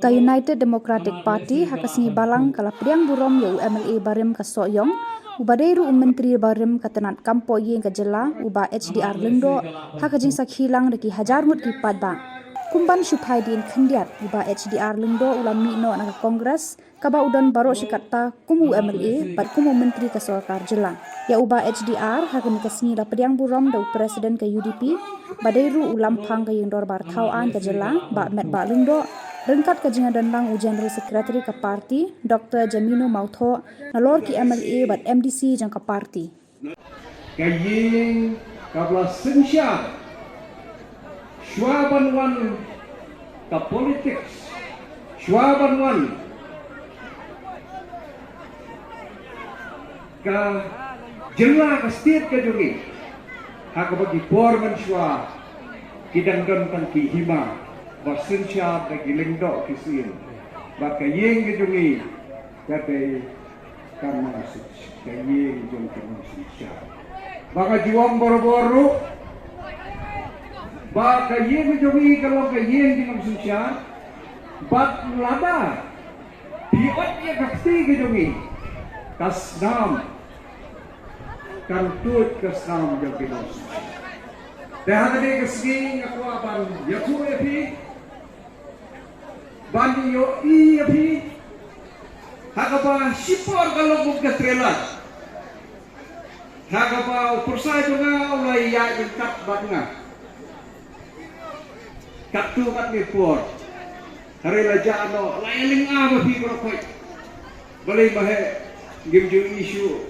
Ka United Democratic Party hakasni balang kala priang burom ya UMLA barim ka Soyong ubadeiru menteri barim katanat kampo ye ka jela uba HDR lendo hakajing sakhilang deki hajar mut ki padba kumban shupai din khandiat uba HDR lendo ulami no na kongres kaba udan baro shikatta kumu UMLA pat kumu menteri ka sarkar jela ya uba HDR hakani kasni la priang burom da presiden ka UDP badeiru ulam phang ka yengdor bar thauan ka jela ba met ba lendo Rengkat kajingan dandang General Secretary ke parti Dr. Jamino Mautho nalor ki MLA bat MDC jang ke parti. Kaying kabla sensyar syuaban wan ka politics syuaban wan ka jela ka state ka jungi haka bagi porman syua kidangdan tan ki hima Bersensyar bagi lengdok kisin, baka yeng kejungi kata karena kayeng jung karena sensyar, baka juang boro-boro, baka yeng kejungi kalau kayeng jung sensyar, bat lada, biotnya kakti kejungi, kasnam, kantut kasnam jung kinos. Dah tadi kesini aku abang yaku epi. Bani yo api hagapa sipor kalau buka trailer hagapa persai juga ulai ya ingkat batna katu kat nipor hari laja ano lailing apa pi korokoi balai bahe gimju isu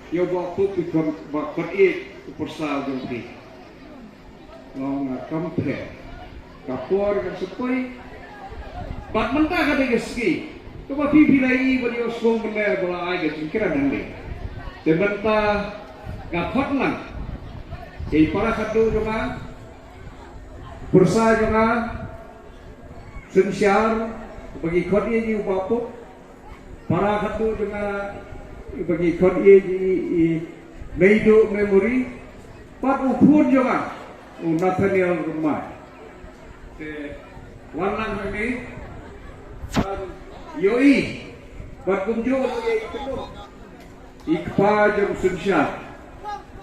yo baku pikon bakot persai jumpi ngong compare kapor kan supoi Bat mentah kata keski, cuma pipi lagi beri osong benar bola aja kira nanti. Sebentar gapot lang, jadi para satu juga, persa juga, sensyar bagi kod ia di upapuk, para satu juga bagi kod ia di meido memori, pat upun juga, Nathaniel rumah. Warna ini. Yoi, berkunjung ke Iqbal jam sensyar.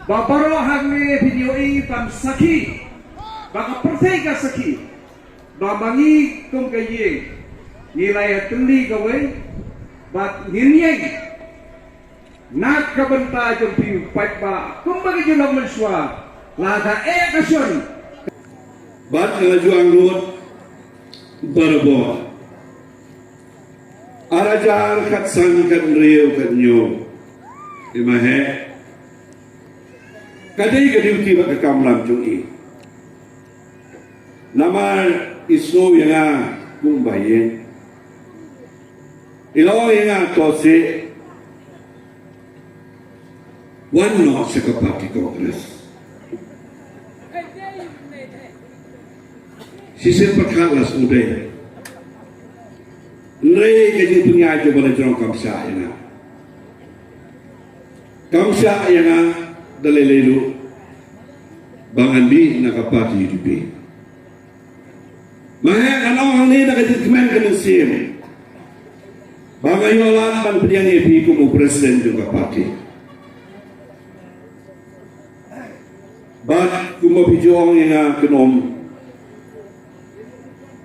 Babaro hangne video pan saki, baka pertega saki. Babangi kum kaye, nilai tendi kawe, bat nginyeng. Nak kabenta jam piu paitba, kum bagi julang mensua, lada kasun. Bat ngelajuang luat berbuat. Arajar kat sangkan riu kat nyo imahe kadai uti bak kamlam jungi nama isno yang kumbaye ilo yang tose wano sekapati kongres sisen pakhalas uday Nrei kaji punya aja pada jorong kamsa yang kamsa yang dalilelu bang Andi nakapati UDP. Mahal anong ni nakadikmen ka ng sim. Bang ayolan bang pediang EP kumu presiden juga parti. Bang kumu pijong yang kenom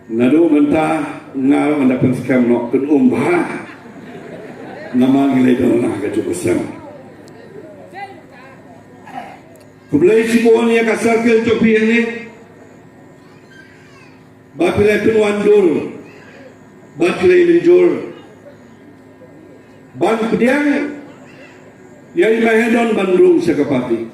nado mentah ngal mendapat skam nok kun umbah nama gilai dona ka cubusam kublai cibon ya ka circle topi ini bapilai penwandur bapilai linjur ban pediang ya imahedon bandung sekapati